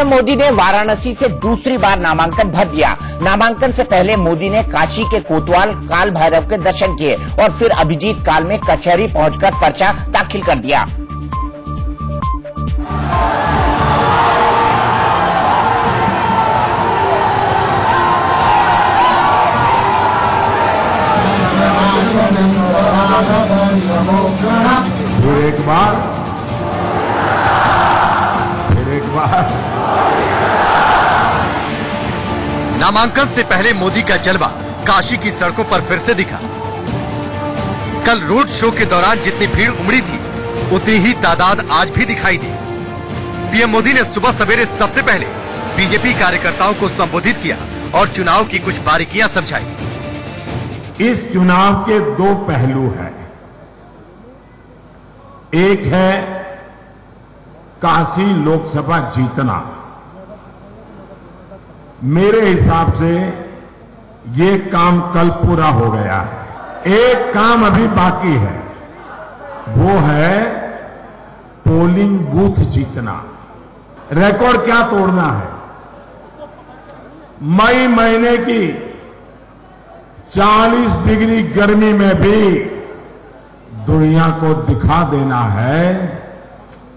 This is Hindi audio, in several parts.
पीएम मोदी ने वाराणसी से दूसरी बार नामांकन भर दिया। नामांकन से पहले मोदी ने काशी के कोतवाल काल भैरव के दर्शन किए और फिर अभिजीत काल में कचहरी पहुंचकर पर्चा दाखिल कर दिया। फिर एक बार नामांकन से पहले मोदी का जलवा काशी की सड़कों पर फिर से दिखा। कल रोड शो के दौरान जितनी भीड़ उमड़ी थी उतनी ही तादाद आज भी दिखाई दी। पीएम मोदी ने सुबह सवेरे सबसे पहले बीजेपी कार्यकर्ताओं को संबोधित किया और चुनाव की कुछ बारीकियां समझाई। इस चुनाव के दो पहलू हैं। एक है काशी लोकसभा जीतना। मेरे हिसाब से ये काम कल पूरा हो गया है। एक काम अभी बाकी है, वो है पोलिंग बूथ जीतना। रिकॉर्ड क्या तोड़ना है? मई महीने की 40 डिग्री गर्मी में भी दुनिया को दिखा देना है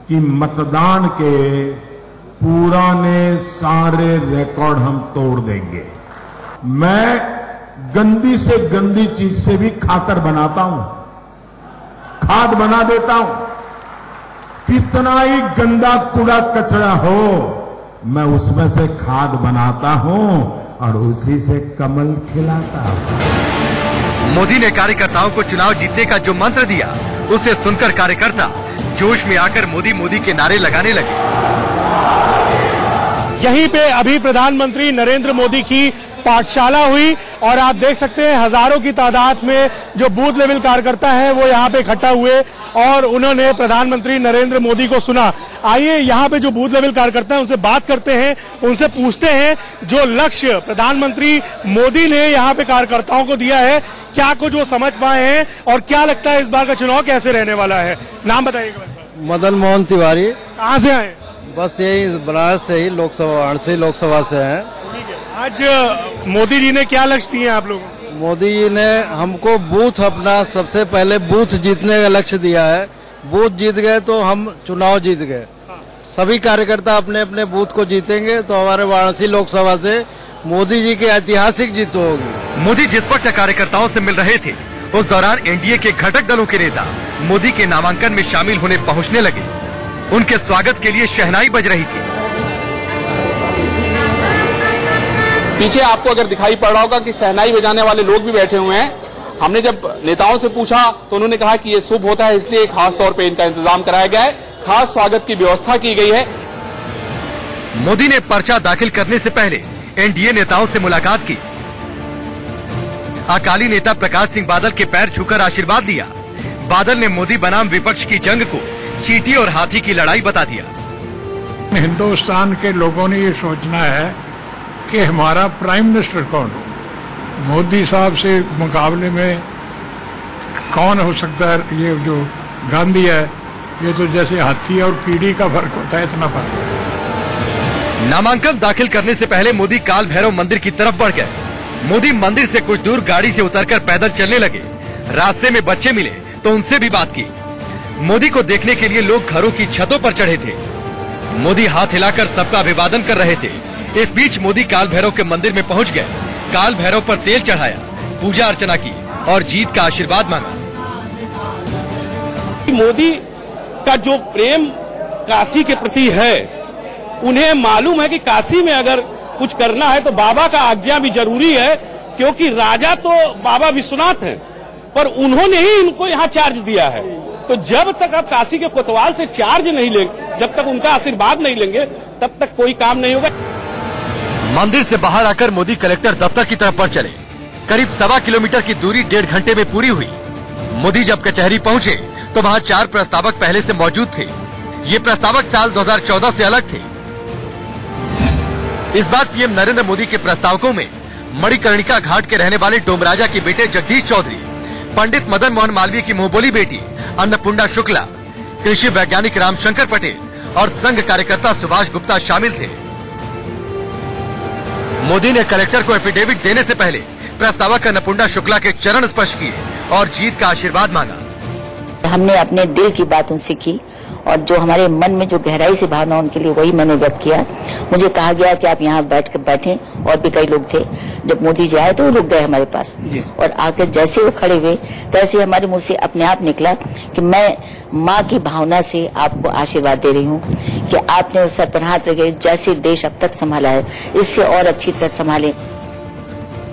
कि मतदान के पुराने सारे रिकॉर्ड हम तोड़ देंगे। मैं गंदी से गंदी चीज से भी खातर बनाता हूं, खाद बना देता हूं। कितना ही गंदा कूड़ा कचरा हो, मैं उसमें से खाद बनाता हूं और उसी से कमल खिलाता हूं। मोदी ने कार्यकर्ताओं को चुनाव जीतने का जो मंत्र दिया उसे सुनकर कार्यकर्ता जोश में आकर मोदी मोदी के नारे लगाने लगे। यहीं पे अभी प्रधानमंत्री नरेंद्र मोदी की पाठशाला हुई और आप देख सकते हैं हजारों की तादाद में जो बूथ लेवल कार्यकर्ता हैं वो यहाँ पे इकट्ठा हुए और उन्होंने प्रधानमंत्री नरेंद्र मोदी को सुना। आइए यहाँ पे जो बूथ लेवल कार्यकर्ता हैं उनसे बात करते हैं, उनसे पूछते हैं जो लक्ष्य प्रधानमंत्री मोदी ने यहाँ पे कार्यकर्ताओं को दिया है क्या कुछ वो समझ पाए हैं और क्या लगता है इस बार का चुनाव कैसे रहने वाला है। नाम बताइएगा। मदन मोहन तिवारी। कहाँ से आए? बस यही बनारस से ही लोकसभा, वाराणसी लोकसभा से हैं। आज मोदी जी ने क्या लक्ष्य दिए आप लोगों को? मोदी जी ने हमको बूथ, अपना सबसे पहले बूथ जीतने का लक्ष्य दिया है। बूथ जीत गए तो हम चुनाव जीत गए। सभी कार्यकर्ता अपने अपने बूथ को जीतेंगे तो हमारे वाराणसी लोकसभा से मोदी जी की ऐतिहासिक जीत होगी। मोदी जिस वक्त कार्यकर्ताओं से मिल रहे थे उस दौरान एनडीए के घटक दलों के नेता मोदी के नामांकन में शामिल होने पहुंचने लगे। उनके स्वागत के लिए शहनाई बज रही थी। पीछे आपको अगर दिखाई पड़ रहा होगा कि शहनाई बजाने वाले लोग भी बैठे हुए हैं। हमने जब नेताओं से पूछा तो उन्होंने कहा कि ये शुभ होता है इसलिए खास तौर पे इनका इंतजाम कराया गया है, खास स्वागत की व्यवस्था की गई है। मोदी ने पर्चा दाखिल करने से पहले एनडीए नेताओं से मुलाकात की। अकाली नेता प्रकाश सिंह बादल के पैर छूकर आशीर्वाद लिया। बादल ने मोदी बनाम विपक्ष की जंग को चींटी और हाथी की लड़ाई बता दिया। हिंदुस्तान के लोगों ने ये सोचना है कि हमारा प्राइम मिनिस्टर कौन हो। मोदी साहब से मुकाबले में कौन हो सकता है? ये जो गांधी है ये तो जैसे हाथी और कीड़ी का फर्क होता है, इतना फर्क है। नामांकन दाखिल करने से पहले मोदी काल भैरव मंदिर की तरफ बढ़ गए। मोदी मंदिर से कुछ दूर गाड़ी से उतरकर पैदल चलने लगे। रास्ते में बच्चे मिले तो उनसे भी बात की। मोदी को देखने के लिए लोग घरों की छतों पर चढ़े थे। मोदी हाथ हिलाकर सबका अभिवादन कर रहे थे। इस बीच मोदी काल भैरव के मंदिर में पहुंच गए। काल भैरव पर तेल चढ़ाया, पूजा अर्चना की और जीत का आशीर्वाद मांगा। मोदी का जो प्रेम काशी के प्रति है, उन्हें मालूम है कि काशी में अगर कुछ करना है तो बाबा का आज्ञा भी जरूरी है, क्योंकि राजा तो बाबा विश्वनाथ हैं, पर उन्होंने ही इनको यहाँ चार्ज दिया है। तो जब तक आप काशी के कोतवाल से चार्ज नहीं लेंगे, जब तक उनका आशीर्वाद नहीं लेंगे, तब तक कोई काम नहीं होगा। मंदिर से बाहर आकर मोदी कलेक्टर दफ्तर की तरफ बढ़ चले। करीब 1.25 किलोमीटर की दूरी 1.5 घंटे में पूरी हुई। मोदी जब कचहरी पहुंचे तो वहां 4 प्रस्तावक पहले से मौजूद थे। ये प्रस्तावक साल 2014 से अलग थे। इस बार पीएम नरेंद्र मोदी के प्रस्तावकों में मणिकर्णिका घाट के रहने वाले डोमराजा के बेटे जगदीश चौधरी, पंडित मदन मोहन मालवीय की मुंहबोली बेटी अन्नपूर्णा शुक्ला, कृषि वैज्ञानिक रामशंकर पटेल और संघ कार्यकर्ता सुभाष गुप्ता शामिल थे। मोदी ने कलेक्टर को एफिडेविट देने से पहले प्रस्तावक अन्नपूर्णा शुक्ला के चरण स्पर्श किए और जीत का आशीर्वाद मांगा। हमने अपने दिल की बात उनसे की और जो हमारे मन में जो गहराई से भावना उनके लिए वही मैंने व्यक्त किया। मुझे कहा गया कि आप यहाँ बैठें, और भी कई लोग थे। जब मोदी जी आए तो वो लोग गए हमारे पास और आकर जैसे वो खड़े हुए तैसे हमारे मुंह से अपने आप निकला कि मैं माँ की भावना से आपको आशीर्वाद दे रही हूँ कि आपने उस सर पर हाथ रखे, जैसे देश अब तक संभाला है इससे और अच्छी तरह संभाले।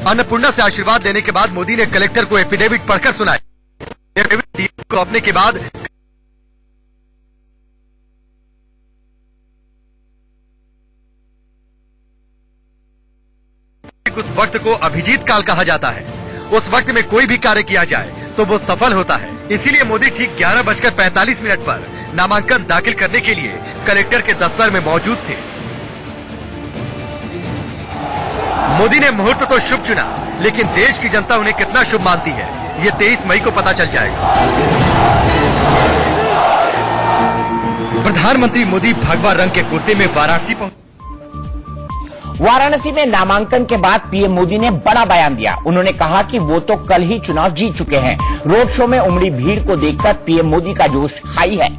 अन्नपूर्णा से आशीर्वाद देने के बाद मोदी ने कलेक्टर को एफिडेविट पढ़कर सुनाया। एफिडेविट को अपने के बाद उस वक्त को अभिजीत काल कहा जाता है। उस वक्त में कोई भी कार्य किया जाए तो वो सफल होता है। इसीलिए मोदी ठीक 11:45 पर नामांकन दाखिल करने के लिए कलेक्टर के दफ्तर में मौजूद थे। मोदी ने मुहूर्त तो शुभ चुना, लेकिन देश की जनता उन्हें कितना शुभ मानती है ये 23 मई को पता चल जाएगा। प्रधानमंत्री मोदी भगवा रंग के कुर्ते में वाराणसी पहुंचे। वाराणसी में नामांकन के बाद पीएम मोदी ने बड़ा बयान दिया। उन्होंने कहा कि वो तो कल ही चुनाव जीत चुके हैं। रोड शो में उमड़ी भीड़ को देखकर पीएम मोदी का जोश हाई है।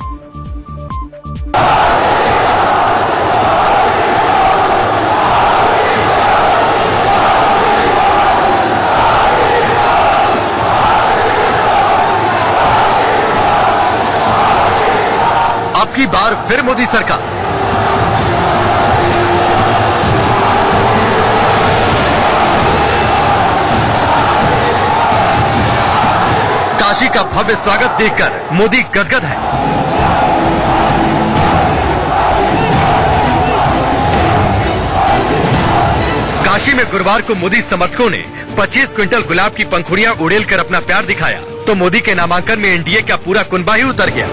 अब की बार फिर मोदी सरकार। काशी का भव्य स्वागत देखकर मोदी गदगद है। काशी में गुरुवार को मोदी समर्थकों ने 25 क्विंटल गुलाब की पंखुड़ियां उड़ेलकर अपना प्यार दिखाया तो मोदी के नामांकन में एनडीए का पूरा कुनबा ही उतर गया।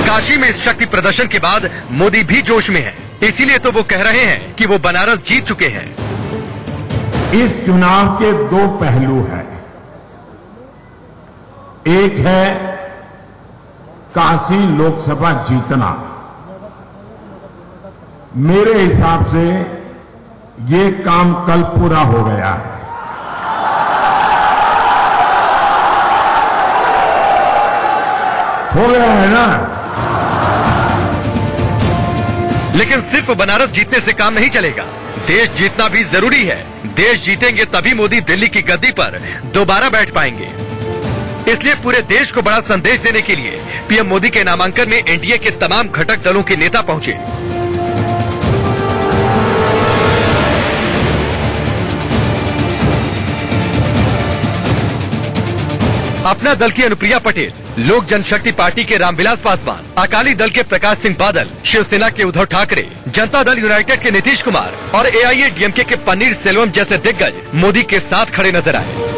काशी में इस शक्ति प्रदर्शन के बाद मोदी भी जोश में है। इसीलिए तो वो कह रहे हैं कि वो बनारस जीत चुके हैं। इस चुनाव के दो पहलू हैं। एक है काशी लोकसभा जीतना। मेरे हिसाब से ये काम कल पूरा हो गया है। हो गया है ना। लेकिन सिर्फ बनारस जीतने से काम नहीं चलेगा, देश जीतना भी जरूरी है। देश जीतेंगे तभी मोदी दिल्ली की गद्दी पर दोबारा बैठ पाएंगे। इसलिए पूरे देश को बड़ा संदेश देने के लिए पीएम मोदी के नामांकन में एनडीए के तमाम घटक दलों के नेता पहुंचे। अपना दल की अनुप्रिया पटेल, लोक जनशक्ति पार्टी के रामविलास पासवान, अकाली दल के प्रकाश सिंह बादल, शिवसेना के उद्धव ठाकरे, जनता दल यूनाइटेड के नीतीश कुमार और एआईएडीएमके के पन्नीर सेल्वम जैसे दिग्गज मोदी के साथ खड़े नजर आए।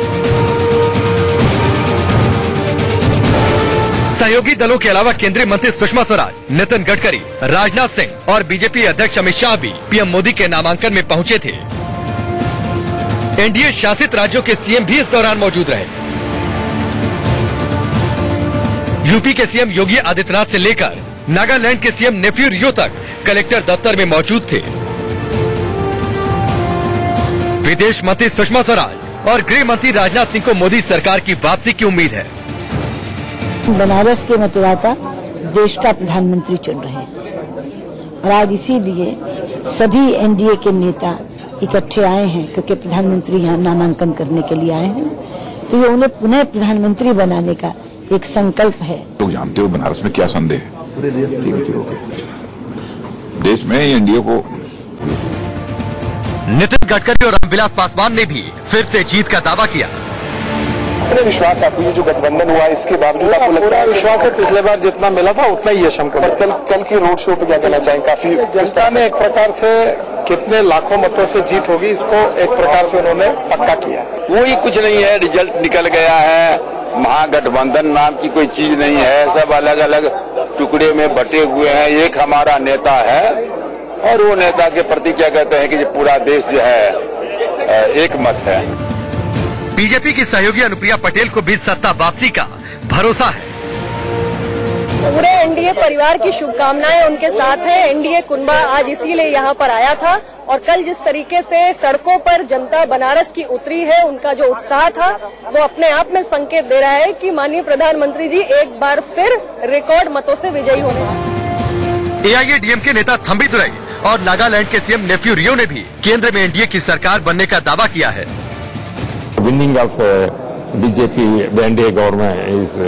सहयोगी दलों के अलावा केंद्रीय मंत्री सुषमा स्वराज, नितिन गडकरी, राजनाथ सिंह और बीजेपी अध्यक्ष अमित शाह भी पीएम मोदी के नामांकन में पहुंचे थे। एनडीए शासित राज्यों के सीएम भी इस दौरान मौजूद रहे। यूपी के सीएम योगी आदित्यनाथ से लेकर नागालैंड के सीएम नेफ्यू रियो तक कलेक्टर दफ्तर में मौजूद थे। विदेश मंत्री सुषमा स्वराज और गृह मंत्री राजनाथ सिंह को मोदी सरकार की वापसी की उम्मीद है। बनारस के मतदाता देश का प्रधानमंत्री चुन रहे हैं और आज इसीलिए सभी एनडीए के नेता इकट्ठे आए हैं क्योंकि प्रधानमंत्री यहाँ नामांकन करने के लिए आए हैं। तो ये उन्हें पुनः प्रधानमंत्री बनाने का एक संकल्प है। लोग जानते हो बनारस में क्या संदेह है पूरे देश में एनडीए को। नितिन गडकरी और रामविलास पासवान ने भी फिर से जीत का दावा किया। अपने विश्वास आपको ये जो गठबंधन हुआ इसके बावजूद आपको लगता है विश्वास है पिछले बार जितना मिला था उतना ही यश हमको। कल की रोड शो पे क्या कहना चाहेंगे? काफी जनता ने एक प्रकार से कितने लाखों मतों से जीत होगी इसको एक प्रकार से उन्होंने पक्का किया। वो ही कुछ नहीं है, रिजल्ट निकल गया है। महागठबंधन नाम की कोई चीज नहीं है, सब अलग अलग टुकड़े में बटे हुए हैं। एक हमारा नेता है और वो नेता के प्रति क्या कहते हैं कि पूरा देश जो है एक मत है। बीजेपी की सहयोगी अनुप्रिया पटेल को भी सत्ता वापसी का भरोसा है। पूरे एनडीए परिवार की शुभकामनाएं उनके साथ है। एनडीए कुनबा आज इसीलिए यहाँ पर आया था और कल जिस तरीके से सड़कों पर जनता बनारस की उतरी है, उनका जो उत्साह था वो अपने आप में संकेत दे रहा है कि माननीय प्रधानमंत्री जी एक बार फिर रिकॉर्ड मतों से विजयी होने वाले। एआईएडीएमके नेता थम्बी दुरई और नागालैंड के सीएम नेफ्यू रियो ने भी केंद्र में एनडीए की सरकार बनने का दावा किया है। Winning of BJP, the NDA government is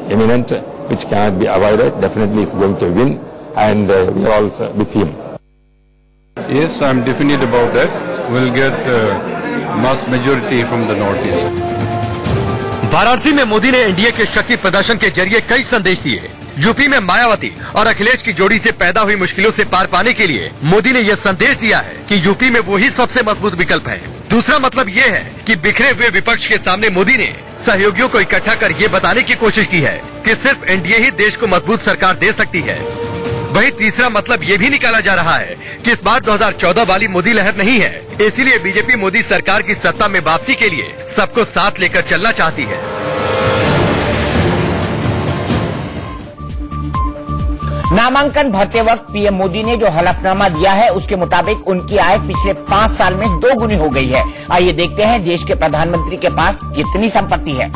imminent, which cannot be avoided. Definitely, is going to win, and we are also with him. Yes, I am definite about that. We'll get mass majority from the northeast. Varanasi में मोदी ने एनडीए के शक्ति प्रदर्शन के जरिए कई संदेश दिए। यूपी में मायावती और अखिलेश की जोड़ी से पैदा हुई मुश्किलों से पार पाने के लिए मोदी ने यह संदेश दिया है कि यूपी में वो ही सबसे मजबूत विकल्प है। दूसरा मतलब ये है कि बिखरे हुए विपक्ष के सामने मोदी ने सहयोगियों को इकट्ठा कर ये बताने की कोशिश की है कि सिर्फ एनडीए ही देश को मजबूत सरकार दे सकती है। वहीं तीसरा मतलब ये भी निकाला जा रहा है कि इस बार 2014 वाली मोदी लहर नहीं है, इसीलिए बीजेपी मोदी सरकार की सत्ता में वापसी के लिए सबको साथ लेकर चलना चाहती है। नामांकन भरते वक्त पीएम मोदी ने जो हलफनामा दिया है उसके मुताबिक उनकी आय पिछले 5 साल में 2 गुनी हो गई है। आइए देखते हैं देश के प्रधानमंत्री के पास कितनी संपत्ति है।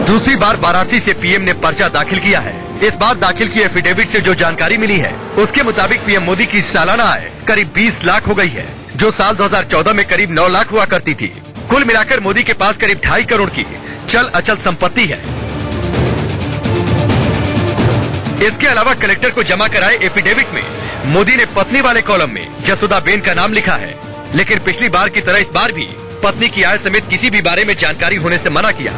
दूसरी बार वाराणसी से पीएम ने पर्चा दाखिल किया है। इस बार दाखिल की एफिडेविट से जो जानकारी मिली है उसके मुताबिक पीएम मोदी की सालाना आय करीब 20 लाख हो गई है, जो साल 2014 में करीब 9 लाख हुआ करती थी। कुल मिलाकर मोदी के पास करीब 2.5 करोड़ की चल अचल संपत्ति है। इसके अलावा कलेक्टर को जमा कराए एफिडेविट में मोदी ने पत्नी वाले कॉलम में जसोदाबेन का नाम लिखा है, लेकिन पिछली बार की तरह इस बार भी पत्नी की आय समेत किसी भी बारे में जानकारी होने से मना किया।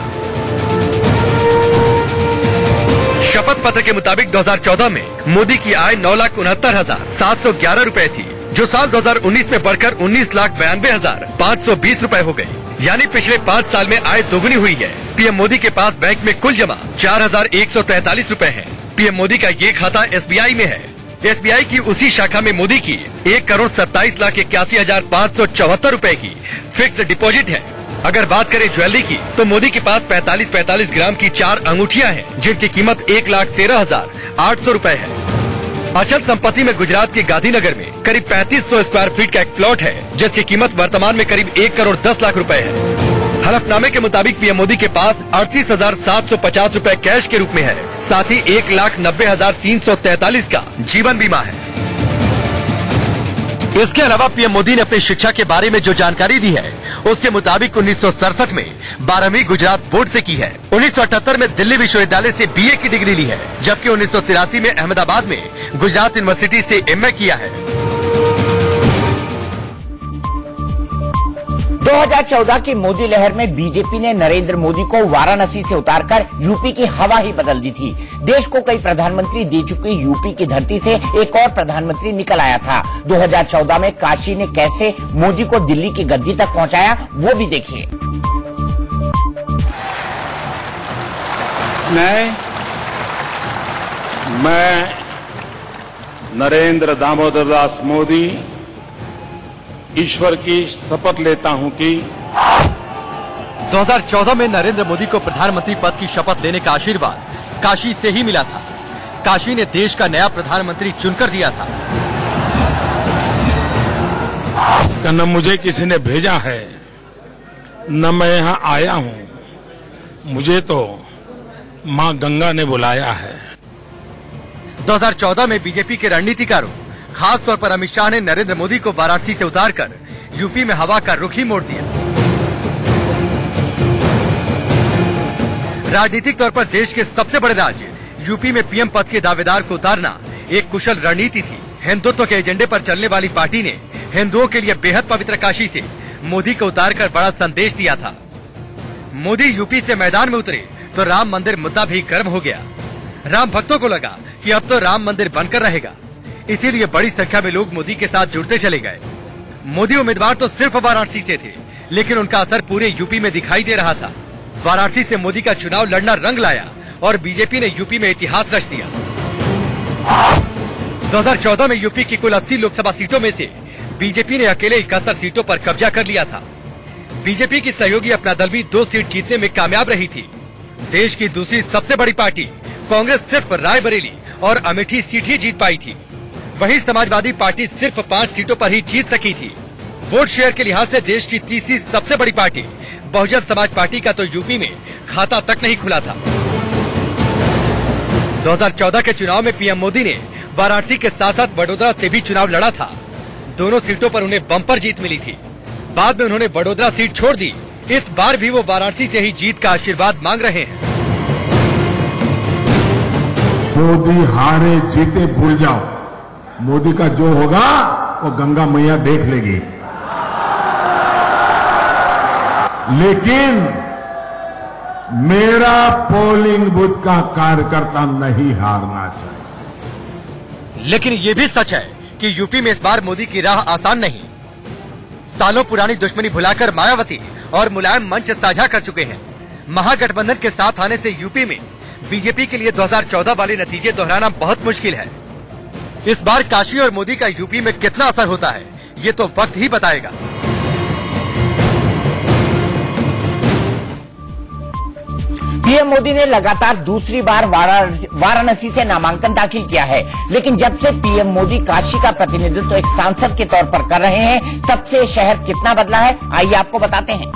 शपथ पत्र के मुताबिक 2014 में मोदी की आय 9,69,711 रुपए थी, जो साल 2019 में बढ़कर 19,92,520 रुपए हो गई। यानी पिछले 5 साल में आय दोगुनी हुई है। पीएम मोदी के पास बैंक में कुल जमा 4,143 रुपए है। पीएम मोदी का ये खाता एसबीआई में है। एसबीआई की उसी शाखा में मोदी की 1,27,81,574 रुपए की फिक्स्ड डिपॉजिट है। अगर बात करें ज्वेलरी की तो मोदी के पास 45 ग्राम की 4 अंगूठियां हैं, जिनकी कीमत 1,13,800 रुपए है। अचल संपत्ति में गुजरात के गांधीनगर में करीब 3500 स्क्वायर फीट का एक प्लॉट है, जिसकी कीमत वर्तमान में करीब 1 करोड़ 10 लाख रुपए है। हलफनामे के मुताबिक पीएम मोदी के पास 38,750 रुपए कैश के रूप में है, साथ ही 1,90,343 का जीवन बीमा है। इसके अलावा पीएम मोदी ने अपनी शिक्षा के बारे में जो जानकारी दी है उसके मुताबिक 1967 में 12वीं गुजरात बोर्ड से की है। 1978 में दिल्ली विश्वविद्यालय से बीए की डिग्री ली है, जबकि 1983 में अहमदाबाद में गुजरात यूनिवर्सिटी से एमए किया है। 2014 की मोदी लहर में बीजेपी ने नरेंद्र मोदी को वाराणसी से उतारकर यूपी की हवा ही बदल दी थी। देश को कई प्रधानमंत्री दे चुकी यूपी की धरती से एक और प्रधानमंत्री निकल आया था। 2014 में काशी ने कैसे मोदी को दिल्ली की गद्दी तक पहुंचाया, वो भी देखिए। मैं नरेंद्र दामोदर दास मोदी ईश्वर की शपथ लेता हूं कि 2014 में नरेंद्र मोदी को प्रधानमंत्री पद की शपथ लेने का आशीर्वाद काशी से ही मिला था। काशी ने देश का नया प्रधानमंत्री चुनकर दिया था। न मुझे किसी ने भेजा है, न मैं यहाँ आया हूँ, मुझे तो माँ गंगा ने बुलाया है। 2014 में बीजेपी के रणनीतिकारों, खास तौर पर अमित शाह ने नरेंद्र मोदी को वाराणसी से उतारकर यूपी में हवा का रुख ही मोड़ दिया। राजनीतिक तौर पर देश के सबसे बड़े राज्य यूपी में पीएम पद के दावेदार को उतारना एक कुशल रणनीति थी। हिंदुत्व के एजेंडे पर चलने वाली पार्टी ने हिंदुओं के लिए बेहद पवित्र काशी से मोदी को उतारकर बड़ा संदेश दिया था। मोदी यूपी से मैदान में उतरे तो राम मंदिर मुद्दा भी गर्म हो गया। राम भक्तों को लगा कि अब तो राम मंदिर बनकर रहेगा, इसीलिए बड़ी संख्या में लोग मोदी के साथ जुड़ते चले गए। मोदी उम्मीदवार तो सिर्फ वाराणसी से थे, लेकिन उनका असर पूरे यूपी में दिखाई दे रहा था। वाराणसी से मोदी का चुनाव लड़ना रंग लाया और बीजेपी ने यूपी में इतिहास रच दिया। 2014 में यूपी की कुल 80 लोकसभा सीटों में से बीजेपी ने अकेले 71 सीटों पर कब्जा कर लिया था। बीजेपी की सहयोगी अपना दल भी 2 सीट जीतने में कामयाब रही थी। देश की दूसरी सबसे बड़ी पार्टी कांग्रेस सिर्फ रायबरेली और अमेठी सीट ही जीत पाई थी। वहीं समाजवादी पार्टी सिर्फ 5 सीटों पर ही जीत सकी थी। वोट शेयर के लिहाज से देश की तीसरी सबसे बड़ी पार्टी बहुजन समाज पार्टी का तो यूपी में खाता तक नहीं खुला था। 2014 के चुनाव में पीएम मोदी ने वाराणसी के साथ साथ वडोदरा से भी चुनाव लड़ा था। दोनों सीटों पर उन्हें बम्पर जीत मिली थी। बाद में उन्होंने वडोदरा सीट छोड़ दी। इस बार भी वो वाराणसी से ही जीत का आशीर्वाद मांग रहे हैं। मोदी हारे जीते भूल जाओ, मोदी का जो होगा वो गंगा मैया देख लेगी। लेकिन मेरा पोलिंग बूथ का कार्यकर्ता नहीं हारना चाहिए। लेकिन ये भी सच है कि यूपी में इस बार मोदी की राह आसान नहीं। सालों पुरानी दुश्मनी भुलाकर मायावती और मुलायम मंच साझा कर चुके हैं। महागठबंधन के साथ आने से यूपी में बीजेपी के लिए 2014 वाले नतीजे दोहराना बहुत मुश्किल है। इस बार काशी और मोदी का यूपी में कितना असर होता है, ये तो वक्त ही बताएगा। पीएम मोदी ने लगातार दूसरी बार वाराणसी से नामांकन दाखिल किया है, लेकिन जब से पीएम मोदी काशी का प्रतिनिधित्व एक सांसद के तौर पर कर रहे हैं, तब से शहर कितना बदला है, आइए आपको बताते हैं।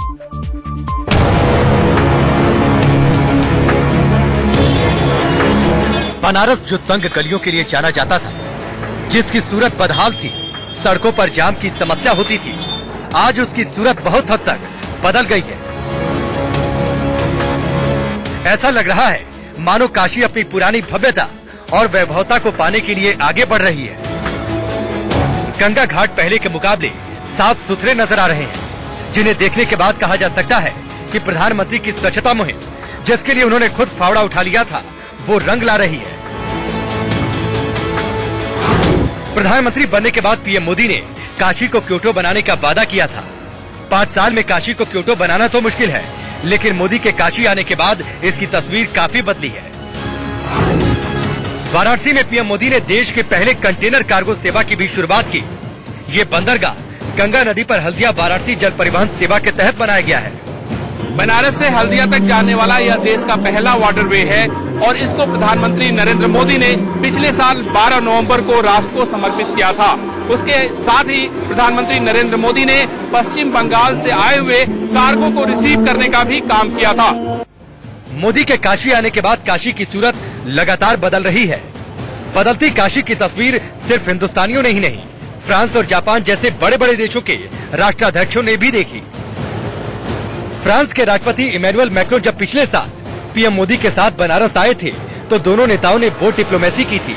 बनारस जो तंग गलियों के लिए जाना जाता था, जिसकी सूरत बदहाल थी, सड़कों पर जाम की समस्या होती थी, आज उसकी सूरत बहुत हद तक बदल गई है। ऐसा लग रहा है मानो काशी अपनी पुरानी भव्यता और वैभवता को पाने के लिए आगे बढ़ रही है। गंगा घाट पहले के मुकाबले साफ सुथरे नजर आ रहे हैं, जिन्हें देखने के बाद कहा जा सकता है कि प्रधानमंत्री की स्वच्छता मुहिम, जिसके लिए उन्होंने खुद फावड़ा उठा लिया था, वो रंग ला रही है। प्रधानमंत्री बनने के बाद पीएम मोदी ने काशी को क्योटो बनाने का वादा किया था। 5 साल में काशी को क्योटो बनाना तो मुश्किल है, लेकिन मोदी के काशी आने के बाद इसकी तस्वीर काफी बदली है। वाराणसी में पीएम मोदी ने देश के पहले कंटेनर कार्गो सेवा की भी शुरुआत की। ये बंदरगाह गंगा नदी पर हल्दिया वाराणसी जल परिवहन सेवा के तहत बनाया गया है। बनारस से हल्दिया तक जाने वाला यह देश का पहला वाटरवे है और इसको प्रधानमंत्री नरेंद्र मोदी ने पिछले साल 12 नवंबर को राष्ट्र को समर्पित किया था। उसके साथ ही प्रधानमंत्री नरेंद्र मोदी ने पश्चिम बंगाल से आए हुए कार्गो को रिसीव करने का भी काम किया था। मोदी के काशी आने के बाद काशी की सूरत लगातार बदल रही है। बदलती काशी की तस्वीर सिर्फ हिंदुस्तानियों ने ही नहीं, फ्रांस और जापान जैसे बड़े बड़े देशों के राष्ट्राध्यक्षों ने भी देखी। फ्रांस के राष्ट्रपति इमैनुअल मैक्रोन जब पिछले साल पीएम मोदी के साथ बनारस आए थे, तो दोनों नेताओं ने बोट डिप्लोमेसी की थी।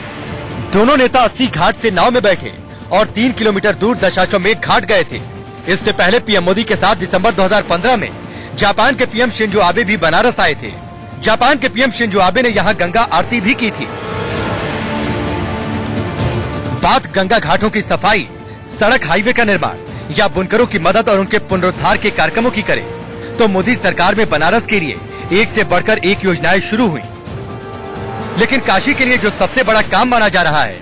दोनों नेता 80 घाट से नाव में बैठे और 3 किलोमीटर दूर दशाश्वमेध घाट गए थे। इससे पहले पीएम मोदी के साथ दिसंबर 2015 में जापान के पीएम शिंजो आबे भी बनारस आए थे। जापान के पीएम शिंजो आबे ने यहाँ गंगा आरती भी की थी। बात गंगा घाटों की सफाई, सड़क हाईवे का निर्माण या बुनकरों की मदद और उनके पुनरुद्धार के कार्यक्रमों की करे, तो मोदी सरकार में बनारस के लिए एक से बढ़कर एक योजनाएं शुरू हुई। लेकिन काशी के लिए जो सबसे बड़ा काम माना जा रहा है,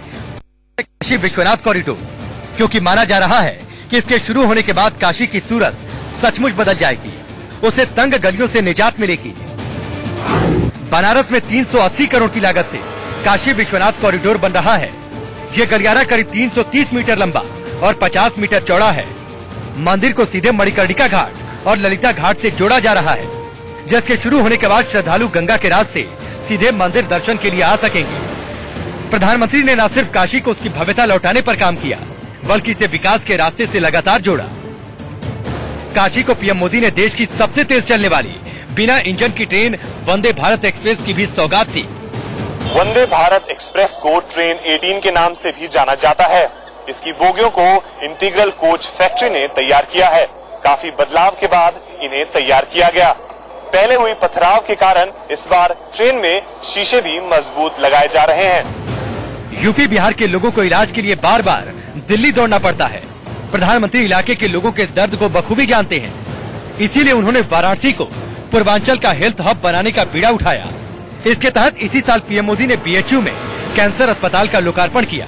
काशी विश्वनाथ कॉरिडोर, क्योंकि माना जा रहा है कि इसके शुरू होने के बाद काशी की सूरत सचमुच बदल जाएगी। उसे तंग गलियों से निजात मिलेगी। बनारस में 380 करोड़ की लागत से काशी विश्वनाथ कॉरिडोर बन रहा है। ये गलियारा करीब 330 मीटर लंबा और 50 मीटर चौड़ा है। मंदिर को सीधे मणिकर्णिका घाट और ललिता घाट से जोड़ा जा रहा है, जिसके शुरू होने के बाद श्रद्धालु गंगा के रास्ते सीधे मंदिर दर्शन के लिए आ सकेंगे। प्रधानमंत्री ने न सिर्फ काशी को उसकी भव्यता लौटाने पर काम किया, बल्कि इसे विकास के रास्ते से लगातार जोड़ा। काशी को पीएम मोदी ने देश की सबसे तेज चलने वाली बिना इंजन की ट्रेन वंदे भारत एक्सप्रेस की भी सौगात दी। वंदे भारत एक्सप्रेस को ट्रेन 18 के नाम से भी जाना जाता है। इसकी बोगियों को इंटीग्रल कोच फैक्ट्री ने तैयार किया है। काफी बदलाव के बाद इन्हें तैयार किया गया। पहले हुई पथराव के कारण इस बार ट्रेन में शीशे भी मजबूत लगाए जा रहे हैं। यूपी बिहार के लोगों को इलाज के लिए बार बार दिल्ली दौड़ना पड़ता है। प्रधानमंत्री इलाके के लोगों के दर्द को बखूबी जानते हैं, इसीलिए उन्होंने वाराणसी को पूर्वांचल का हेल्थ हब बनाने का बीड़ा उठाया। इसके तहत इसी साल पीएम मोदी ने बीएचयू में कैंसर अस्पताल का लोकार्पण किया।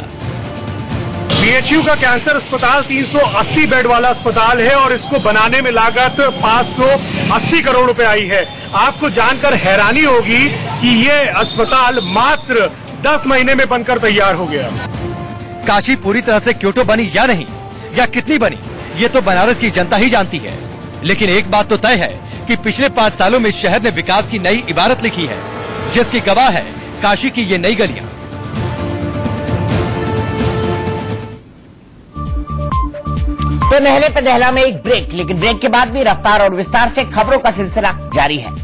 बीएचयू का कैंसर अस्पताल 380 बेड वाला अस्पताल है और इसको बनाने में लागत 580 करोड़ रुपए आई है। आपको जानकर हैरानी होगी कि ये अस्पताल मात्र 10 महीने में बनकर तैयार हो गया। काशी पूरी तरह से क्योटो बनी या नहीं, या कितनी बनी, ये तो बनारस की जनता ही जानती है। लेकिन एक बात तो तय है कि पिछले 5 सालों में शहर ने विकास की नई इबारत लिखी है, जिसकी गवाह है काशी की ये नई गलियां। तो नहले पे दहला में एक ब्रेक, लेकिन ब्रेक के बाद भी रफ्तार और विस्तार से खबरों का सिलसिला जारी है।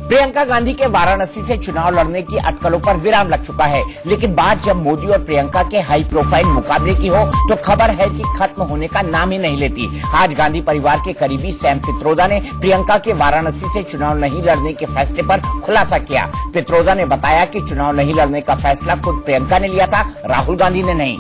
प्रियंका गांधी के वाराणसी से चुनाव लड़ने की अटकलों पर विराम लग चुका है, लेकिन बात जब मोदी और प्रियंका के हाई प्रोफाइल मुकाबले की हो तो खबर है कि खत्म होने का नाम ही नहीं लेती। आज गांधी परिवार के करीबी सैम पित्रोदा ने प्रियंका के वाराणसी से चुनाव नहीं लड़ने के फैसले पर खुलासा किया। पित्रोदा ने बताया कि चुनाव नहीं लड़ने का फैसला खुद प्रियंका ने लिया था, राहुल गांधी ने नहीं।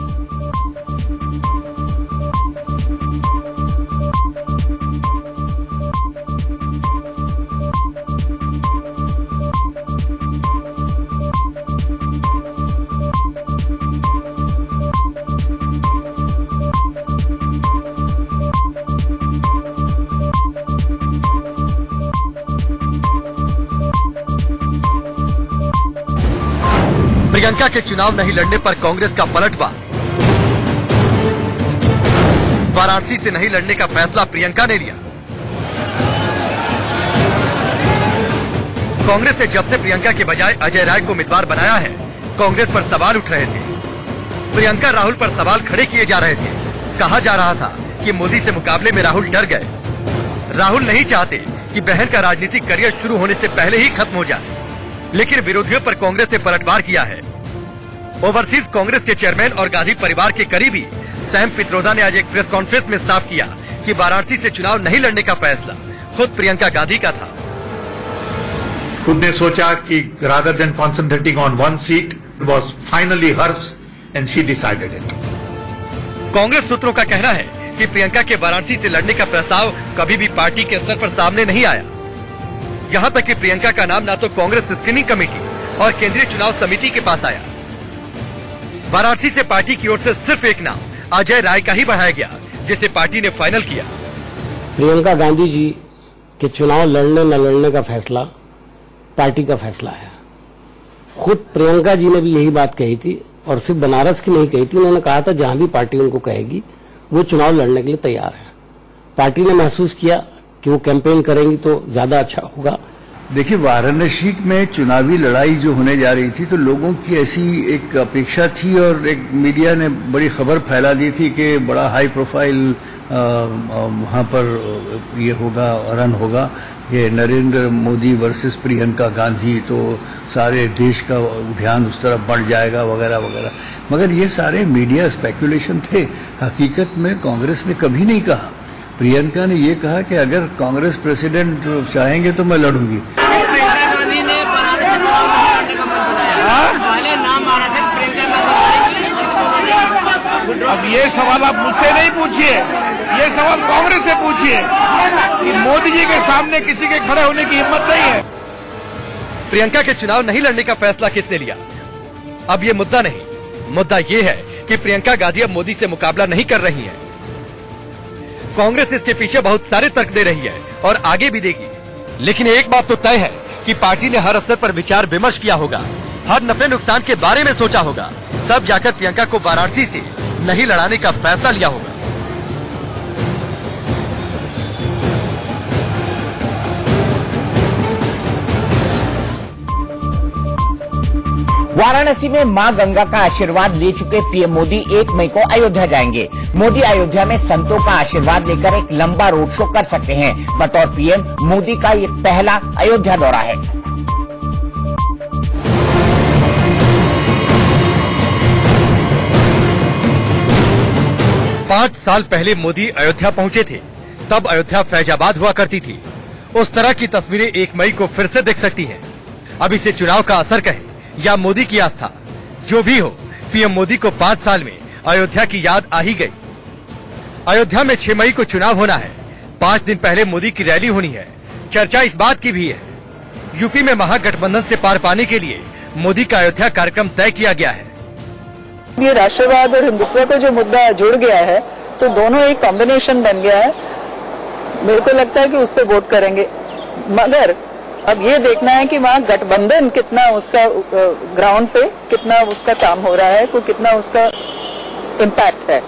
प्रियंका के चुनाव नहीं लड़ने पर कांग्रेस का पलटवार। वाराणसी से नहीं लड़ने का फैसला प्रियंका ने लिया। कांग्रेस ने जब से प्रियंका के बजाय अजय राय को उम्मीदवार बनाया है, कांग्रेस पर सवाल उठ रहे थे। प्रियंका राहुल पर सवाल खड़े किए जा रहे थे। कहा जा रहा था कि मोदी से मुकाबले में राहुल डर गए। राहुल नहीं चाहते कि बहन का राजनीतिक करियर शुरू होने से पहले ही खत्म हो जाए, लेकिन विरोधियों पर कांग्रेस ने पलटवार किया है। ओवरसीज कांग्रेस के चेयरमैन और गांधी परिवार के करीबी सैम पित्रोदा ने आज एक प्रेस कॉन्फ्रेंस में साफ किया कि वाराणसी से चुनाव नहीं लड़ने का फैसला खुद प्रियंका गांधी का था। खुद ने सोचा कि rather than concentrating on one seat, it was finally hers and she decided it. Congress सूत्रों का कहना है कि प्रियंका के वाराणसी से लड़ने का प्रस्ताव कभी भी पार्टी के स्तर पर सामने नहीं आया। यहाँ तक कि प्रियंका का नाम ना तो कांग्रेस स्क्रीनिंग कमेटी और केंद्रीय चुनाव समिति के पास आया। वाराणसी से पार्टी की ओर से सिर्फ एक नाम अजय राय का ही बढ़ाया गया, जिसे पार्टी ने फाइनल किया। प्रियंका गांधी जी के चुनाव लड़ने न लड़ने का फैसला पार्टी का फैसला है। खुद प्रियंका जी ने भी यही बात कही थी और सिर्फ बनारस की नहीं कही थी, उन्होंने कहा था जहां भी पार्टी उनको कहेगी वो चुनाव लड़ने के लिए तैयार है। पार्टी ने महसूस किया कि वो कैंपेन करेंगी तो ज्यादा अच्छा होगा। देखिए, वाराणसी में चुनावी लड़ाई जो होने जा रही थी तो लोगों की ऐसी एक अपेक्षा थी और एक मीडिया ने बड़ी खबर फैला दी थी कि बड़ा हाई प्रोफाइल वहां पर ये होगा, रन होगा, ये नरेंद्र मोदी वर्सेस प्रियंका गांधी, तो सारे देश का ध्यान उस तरफ बढ़ जाएगा वगैरह वगैरह। मगर ये सारे मीडिया स्पेकुलेशन थे। हकीकत में कांग्रेस ने कभी नहीं कहा। प्रियंका ने ये कहा कि अगर कांग्रेस प्रेसिडेंट चाहेंगे तो मैं लड़ूंगी। प्रियंका गांधी ने पहले नाम आ रहा था प्रियंका गांधी। अब ये सवाल आप मुझसे नहीं पूछिए, ये सवाल कांग्रेस से पूछिए कि मोदी जी के सामने किसी के खड़े होने की हिम्मत नहीं है। प्रियंका के चुनाव नहीं लड़ने का फैसला किसने लिया? अब ये मुद्दा नहीं, मुद्दा ये है कि प्रियंका गांधी अब मोदी से मुकाबला नहीं कर रही है। कांग्रेस इसके पीछे बहुत सारे तर्क दे रही है और आगे भी देगी। लेकिन एक बात तो तय है कि पार्टी ने हर स्तर पर विचार विमर्श किया होगा, हर नफे नुकसान के बारे में सोचा होगा, तब जाकर प्रियंका को वाराणसी से नहीं लड़ाने का फैसला लिया होगा। वाराणसी में मां गंगा का आशीर्वाद ले चुके पीएम मोदी 1 मई को अयोध्या जाएंगे। मोदी अयोध्या में संतों का आशीर्वाद लेकर एक लंबा रोड शो कर सकते हैं। बतौर पीएम मोदी का ये पहला अयोध्या दौरा है। पांच साल पहले मोदी अयोध्या पहुंचे थे, तब अयोध्या फैजाबाद हुआ करती थी। उस तरह की तस्वीरें 1 मई को फिर से देख सकती हैं। अब इसे चुनाव का असर कहे या मोदी की आस्था, जो भी हो, पीएम मोदी को 5 साल में अयोध्या की याद आ ही गई। अयोध्या में 6 मई को चुनाव होना है। 5 दिन पहले मोदी की रैली होनी है। चर्चा इस बात की भी है, यूपी में महागठबंधन से पार पाने के लिए मोदी का अयोध्या कार्यक्रम तय किया गया है। ये राष्ट्रवाद और हिंदुत्व का जो मुद्दा जुड़ गया है, तो दोनों एक कॉम्बिनेशन बन गया है। मेरे को लगता है कि उस पर वोट करेंगे, मगर अब ये देखना है कि वहाँ गठबंधन कितना उसका ग्राउंड पे कितना उसका काम हो रहा है, को कितना उसका इम्पैक्ट है।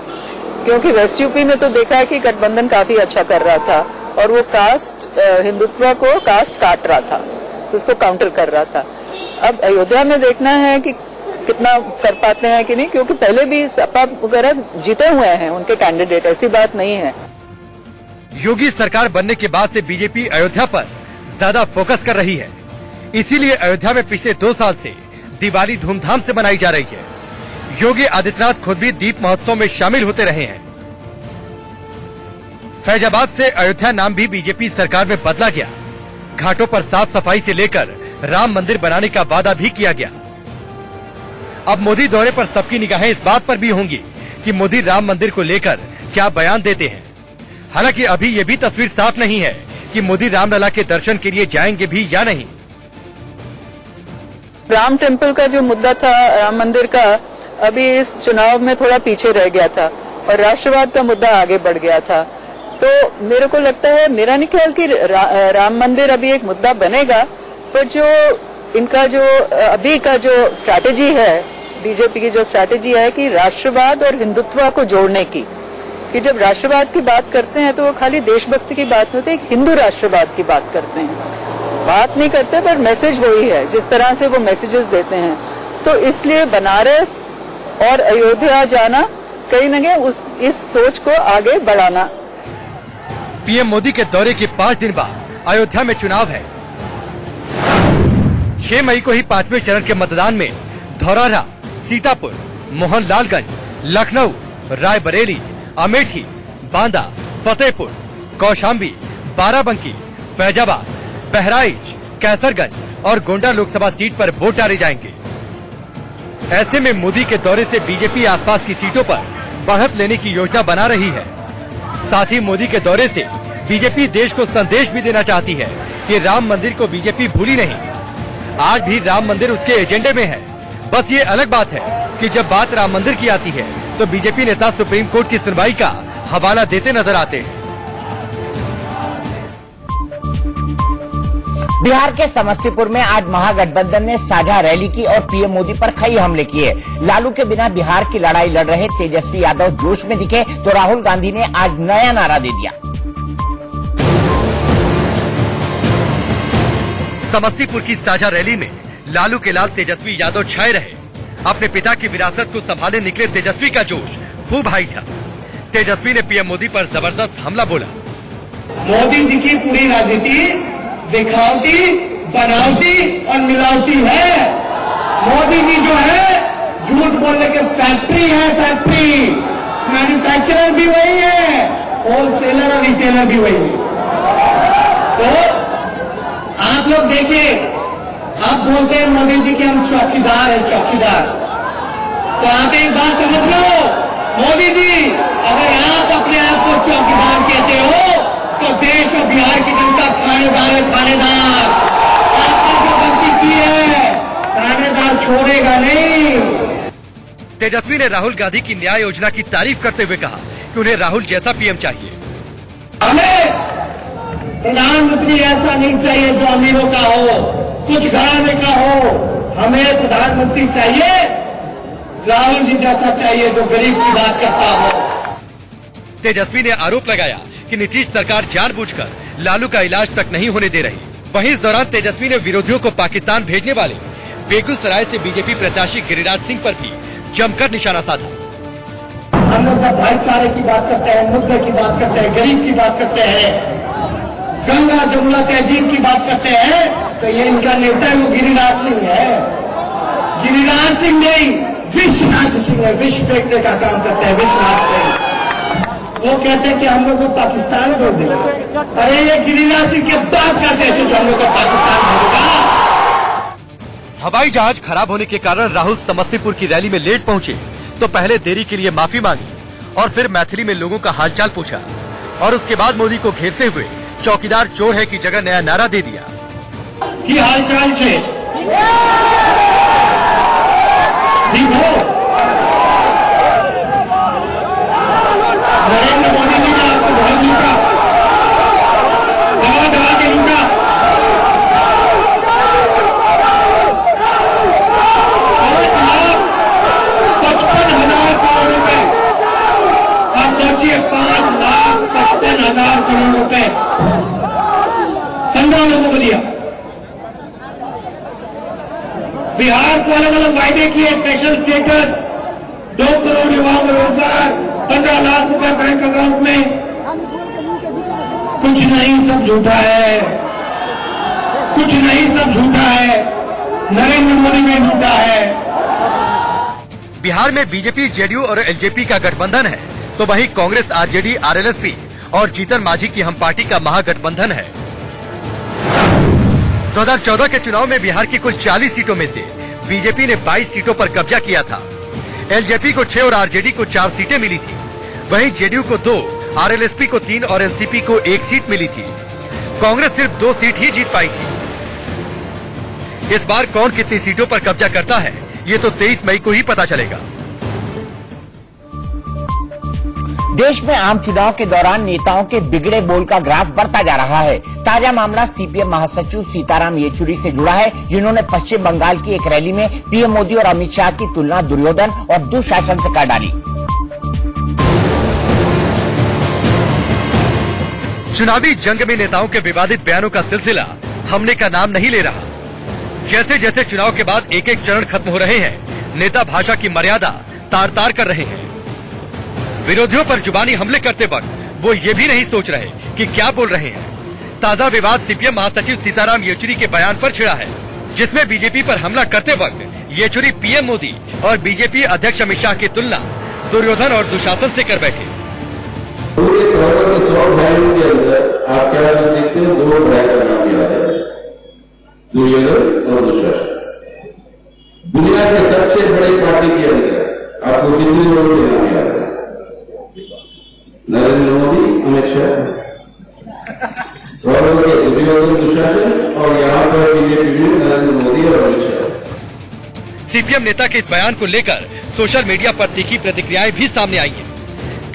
क्योंकि वेस्ट यूपी में तो देखा है कि गठबंधन काफी अच्छा कर रहा था और वो कास्ट हिंदुत्व को कास्ट काट रहा था, तो उसको काउंटर कर रहा था। अब अयोध्या में देखना है कि कितना कर पाते हैं कि नहीं, क्योंकि पहले भी सपा वगैरह जीते हुए हैं उनके कैंडिडेट, ऐसी बात नहीं है। योगी सरकार बनने के बाद से बीजेपी अयोध्या पर ज्यादा फोकस कर रही है। इसीलिए अयोध्या में पिछले 2 साल से दिवाली धूमधाम से मनाई जा रही है। योगी आदित्यनाथ खुद भी दीप महोत्सव में शामिल होते रहे हैं। फैजाबाद से अयोध्या नाम भी बीजेपी सरकार में बदला गया। घाटों पर साफ सफाई से लेकर राम मंदिर बनाने का वादा भी किया गया। अब मोदी दौरे पर सबकी निगाहें इस बात पर भी होंगी कि मोदी राम मंदिर को लेकर क्या बयान देते हैं। हालांकि अभी ये भी तस्वीर साफ नहीं है कि मोदी रामलला के दर्शन के लिए जाएंगे भी या नहीं। राम टेम्पल का जो मुद्दा था, राम मंदिर का, अभी इस चुनाव में थोड़ा पीछे रह गया था और राष्ट्रवाद का मुद्दा आगे बढ़ गया था। तो मेरे को लगता है, मेरा नहीं ख्याल कि राम मंदिर अभी एक मुद्दा बनेगा, पर जो इनका जो अभी का जो स्ट्रैटेजी है, बीजेपी की जो स्ट्रैटेजी है कि राष्ट्रवाद और हिंदुत्व को जोड़ने की, कि जब राष्ट्रवाद की बात करते हैं तो वो खाली देशभक्ति की बात नहीं होती, एक हिंदू राष्ट्रवाद की बात करते हैं। बात नहीं करते पर मैसेज वही है, जिस तरह से वो मैसेजेस देते हैं। तो इसलिए बनारस और अयोध्या जाना कहीं न कहीं इस सोच को आगे बढ़ाना। पीएम मोदी के दौरे के 5 दिन बाद अयोध्या में चुनाव है। 6 मई को ही 5वें चरण के मतदान में धौरहरा, सीतापुर, मोहनलालगंज, लखनऊ, रायबरेली, अमेठी, बांदा, फतेहपुर, कौशाम्बी, बाराबंकी, फैजाबाद, बहराइच, कैसरगंज और गोंडा लोकसभा सीट पर वोट डाले जाएंगे। ऐसे में मोदी के दौरे से बीजेपी आसपास की सीटों पर बढ़त लेने की योजना बना रही है। साथ ही मोदी के दौरे से बीजेपी देश को संदेश भी देना चाहती है कि राम मंदिर को बीजेपी भूली नहीं। आज भी राम मंदिर उसके एजेंडे में है। बस ये अलग बात है कि जब बात राम मंदिर की आती है तो बीजेपी नेता सुप्रीम कोर्ट की सुनवाई का हवाला देते नजर आते हैं। बिहार के समस्तीपुर में आज महागठबंधन ने साझा रैली की और पीएम मोदी पर कई हमले किए। लालू के बिना बिहार की लड़ाई लड़ रहे तेजस्वी यादव जोश में दिखे तो राहुल गांधी ने आज नया नारा दे दिया। समस्तीपुर की साझा रैली में लालू के लाल तेजस्वी यादव छाए रहे। अपने पिता की विरासत को संभालने निकले तेजस्वी का जोश खूब हाई था। तेजस्वी ने पीएम मोदी पर जबरदस्त हमला बोला। मोदी जी की पूरी राजनीति दिखावटी, बनावटी और मिलावटी है। मोदी जी जो है झूठ बोलने के फैक्ट्री है, फैक्ट्री। मैन्युफैक्चरर भी वही है, होलसेलर और रिटेलर भी वही है। तो आप लोग देखिए, आप बोलते हैं मोदी जी के हम चौकीदार हैं, चौकीदार। तो आप एक बात समझ लो, मोदी जी अगर आप अपने आप को चौकीदार कहते हो तो देश और बिहार की जनता थानेदार है, थानेदार। आपने जो गलती की है थानेदार छोड़ेगा नहीं। तेजस्वी ने राहुल गांधी की न्याय योजना की तारीफ करते हुए कहा कि उन्हें राहुल जैसा पीएम चाहिए। हमें प्रधानमंत्री ऐसा नहीं चाहिए जो अमीरों का हो, कुछ घराने का हो। हमें प्रधानमंत्री चाहिए राहुल जी जैसा चाहिए जो गरीब की बात करता हो। तेजस्वी ने आरोप लगाया कि नीतीश सरकार जानबूझकर लालू का इलाज तक नहीं होने दे रही। वहीं इस दौरान तेजस्वी ने विरोधियों को पाकिस्तान भेजने वाले बेगूसराय से बीजेपी प्रत्याशी गिरिराज सिंह पर भी जमकर निशाना साधा। हम लोग भाईचारे की बात करते हैं, मुद्दे की बात करते हैं, गरीब की बात करते हैं, गंगा जमुना तहजीब की बात करते हैं, तो ये इनका नेता वो गिरिराज सिंह है। गिरिराज सिंह नहीं, विश्वनाथ सिंह है। विश्व फेंकने का काम करते हैं विश्वनाथ सिंह। वो कहते हैं कि हम लोग को पाकिस्तान भेज देंगे। अरे ये गिरिराज सिंह के बाप का देश है जो हम लोग को पाकिस्तान भेजेगा। हवाई जहाज खराब होने के कारण राहुल समस्तीपुर की रैली में लेट पहुंचे। तो पहले देरी के लिए माफी मांगी और फिर मैथिली में लोगों का हालचाल पूछा और उसके बाद मोदी को घेरते हुए चौकीदार चोर है की जगह नया नारा दे दिया। हालचाल से नरेंद्र मोदी जी ने आपको बहुत लूटा, दबा दबा के लूटा। 5,55,000 करोड़ रुपए, आप सोचिए 5,55,000 करोड़ रुपए 15 लोगों को दिया। बिहार को अलग अलग वायदे किए, स्पेशल स्टेटस, 2 करोड़ युवाओं को रोजगार, 15 लाख रुपए बैंक अकाउंट में। कुछ नहीं, सब झूठा है, कुछ नहीं, सब झूठा है, नरेंद्र मोदी में झूठा है। बिहार में बीजेपी, जेडीयू और एलजेपी का गठबंधन है, तो वहीं कांग्रेस, आरजेडी, आरएलएसपी और जीतन मांझी की हम पार्टी का महागठबंधन है। 2014 के चुनाव में बिहार की कुल 40 सीटों में से बीजेपी ने 22 सीटों पर कब्जा किया था। एलजेपी को 6 और आरजेडी को 4 सीटें मिली थी। वहीं जेडीयू को 2, आरएलएसपी को 3 और एनसीपी को 1 सीट मिली थी। कांग्रेस सिर्फ 2 सीट ही जीत पाई थी। इस बार कौन कितनी सीटों पर कब्जा करता है, ये तो 23 मई को ही पता चलेगा। देश में आम चुनाव के दौरान नेताओं के बिगड़े बोल का ग्राफ बढ़ता जा रहा है। ताजा मामला सीपीएम महासचिव सीताराम येचुरी से जुड़ा है, जिन्होंने पश्चिम बंगाल की एक रैली में पीएम मोदी और अमित शाह की तुलना दुर्योधन और दुशासन से कर डाली। चुनावी जंग में नेताओं के विवादित बयानों का सिलसिला थमने का नाम नहीं ले रहा। जैसे जैसे चुनाव के बाद एक एक चरण खत्म हो रहे हैं, नेता भाषा की मर्यादा तार तार कर रहे हैं। विरोधियों पर जुबानी हमले करते वक्त वो ये भी नहीं सोच रहे कि क्या बोल रहे हैं। ताजा विवाद सीपीएम महासचिव सीताराम येचुरी के बयान पर छिड़ा है, जिसमें बीजेपी पर हमला करते वक्त येचुरी पीएम मोदी और बीजेपी अध्यक्ष अमित शाह की तुलना दुर्योधन और दुशासन से कर बैठे। पूरे 100 बयानों के अंदर आप क्या देखते हो, 2 बयान का नाम याद है, दुर्योधन और दुशासन। दुनिया के सबसे बड़ी पार्टी के अंदर आपको कितने लोगों के नाम याद है? नरेंद्र मोदी, अमित शाह, दुर्योधन दुशासन, और यहाँ पर बीजेपी में नरेंद्र मोदी और अमित शाह। सीपीएम नेता के इस बयान को लेकर सोशल मीडिया पर तीखी प्रतिक्रियाएं भी सामने आई हैं।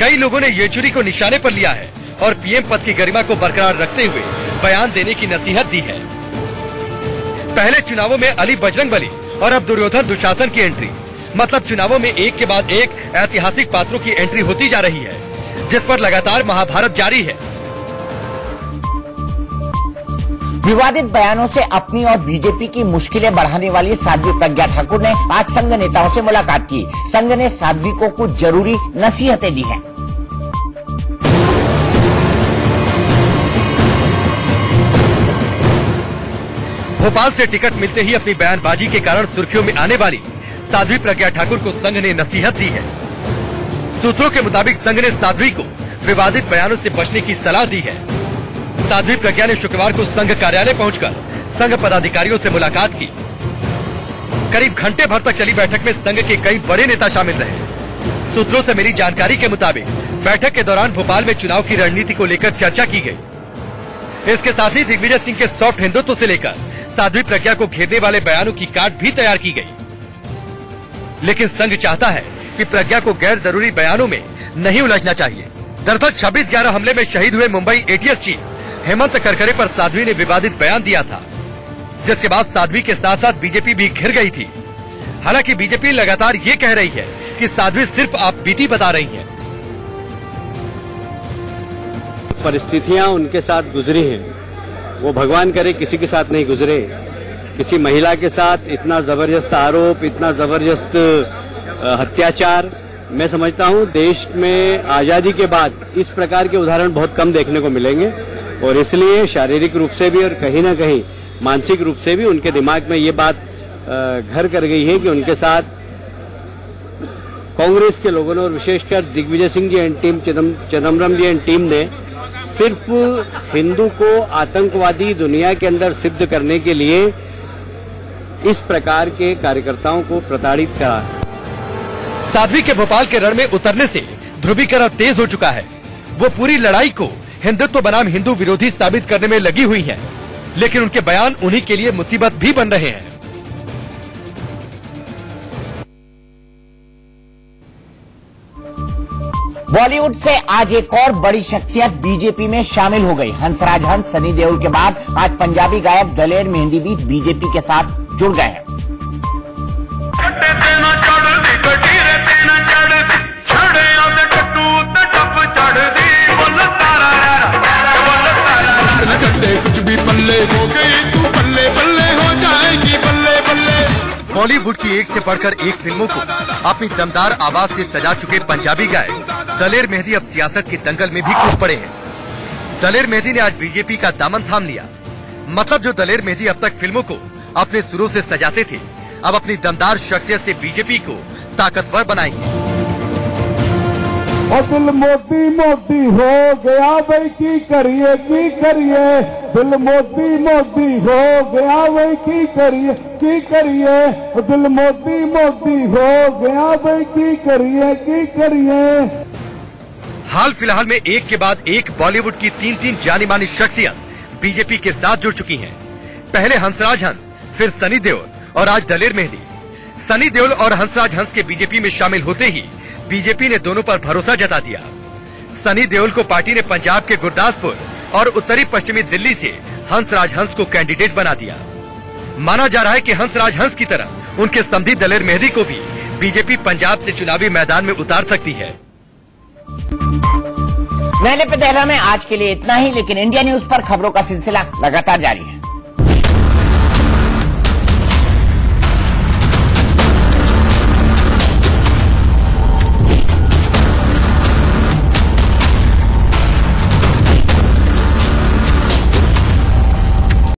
कई लोगों ने येचुरी को निशाने पर लिया है और पीएम पद की गरिमा को बरकरार रखते हुए बयान देने की नसीहत दी है। पहले चुनावों में अली बजरंगबली और अब दुर्योधन दुशासन की एंट्री, मतलब चुनावों में एक के बाद एक ऐतिहासिक पात्रों की एंट्री होती जा रही है, जिस पर लगातार महाभारत जारी है। विवादित बयानों से अपनी और बीजेपी की मुश्किलें बढ़ाने वाली साध्वी प्रज्ञा ठाकुर ने आज संघ नेताओं से मुलाकात की। संघ ने साध्वी को कुछ जरूरी नसीहतें दी हैं। भोपाल से टिकट मिलते ही अपनी बयानबाजी के कारण सुर्खियों में आने वाली साध्वी प्रज्ञा ठाकुर को संघ ने नसीहत दी है। सूत्रों के मुताबिक संघ ने साध्वी को विवादित बयानों से बचने की सलाह दी है। साध्वी प्रज्ञा ने शुक्रवार को संघ कार्यालय पहुंचकर संघ पदाधिकारियों से मुलाकात की। करीब घंटे भर तक चली बैठक में संघ के कई बड़े नेता शामिल रहे। सूत्रों से मिली जानकारी के मुताबिक बैठक के दौरान भोपाल में चुनाव की रणनीति को लेकर चर्चा की गई। इसके साथ ही दिग्विजय सिंह के सॉफ्ट हिंदुत्व से लेकर साध्वी प्रज्ञा को घेरने वाले बयानों की कार्ड भी तैयार की गई। लेकिन संघ चाहता है कि प्रज्ञा को गैर जरूरी बयानों में नहीं उलझना चाहिए। दरअसल 26/11 हमले में शहीद हुए मुंबई एटीएस चीफ हेमंत करकरे पर साध्वी ने विवादित बयान दिया था, जिसके बाद साध्वी के साथ साथ बीजेपी भी घिर गई थी। हालांकि बीजेपी लगातार ये कह रही है कि साध्वी सिर्फ आप बीती बता रही हैं। परिस्थितियां उनके साथ गुजरी हैं, वो भगवान करे किसी के साथ नहीं गुजरे। किसी महिला के साथ इतना जबरदस्त आरोप, इतना जबरदस्त अत्याचार, मैं समझता हूं देश में आजादी के बाद इस प्रकार के उदाहरण बहुत कम देखने को मिलेंगे। और इसलिए शारीरिक रूप से भी और कहीं न कहीं मानसिक रूप से भी उनके दिमाग में ये बात घर कर गई है कि उनके साथ कांग्रेस के लोगों ने और विशेषकर Digvijay Singh ji and team, Chidambaram ji and team ने सिर्फ हिंदू को आतंकवादी दुनिया के अंदर सिद्ध करने के लिए इस प्रकार के कार्यकर्ताओं को प्रताड़ित करा। साध्वी के भोपाल के रण में उतरने से ध्रुवीकरण तेज हो चुका है। वो पूरी लड़ाई को हिंदुत्व बनाम हिंदू विरोधी साबित करने में लगी हुई हैं, लेकिन उनके बयान उन्हीं के लिए मुसीबत भी बन रहे हैं। बॉलीवुड से आज एक और बड़ी शख्सियत बीजेपी में शामिल हो गई। हंसराज हंस, सनी देओल के बाद आज पंजाबी गायक दलेर मेहंदी भी बीजेपी के साथ जुड़ गए हैं। कुछ भी पल्ले हो गई तू बल्ले बल्ले हो जाएगी बल्ले बल्ले। बॉलीवुड की एक से बढ़कर एक फिल्मों को अपनी दमदार आवाज से सजा चुके पंजाबी गायक दलेर मेहंदी अब सियासत के दंगल में भी कूद पड़े हैं। दलेर मेहंदी ने आज बीजेपी का दामन थाम लिया। मतलब जो दलेर मेहंदी अब तक फिल्मों को अपने सुरों से सजाते थे, अब अपनी दमदार शख्सियत से बीजेपी को ताकतवर बनाएंगे। और दिल मोदी मोदी हो गया भाई की करिए दिल मोदी मोदी हो गया भाई की करिए दिल मोदी मोदी हो गया भाई की करिए। हाल फिलहाल में एक के बाद एक बॉलीवुड की तीन जानी मानी शख्सियत बीजेपी के साथ जुड़ चुकी हैं। पहले हंसराज हंस, फिर सनी देओल और आज दलेर मेहंदी। सनी देओल और हंसराज हंस के बीजेपी में शामिल होते ही बीजेपी ने दोनों पर भरोसा जता दिया। सनी देओल को पार्टी ने पंजाब के गुरदासपुर और उत्तरी पश्चिमी दिल्ली से हंसराज हंस को कैंडिडेट बना दिया। माना जा रहा है कि हंसराज हंस की तरह उनके समधी दलेर मेहंदी को भी बीजेपी पंजाब से चुनावी मैदान में उतार सकती है। मैंने पे दहला में आज के लिए इतना ही, लेकिन इंडिया न्यूज पर खबरों का सिलसिला लगातार जारी है।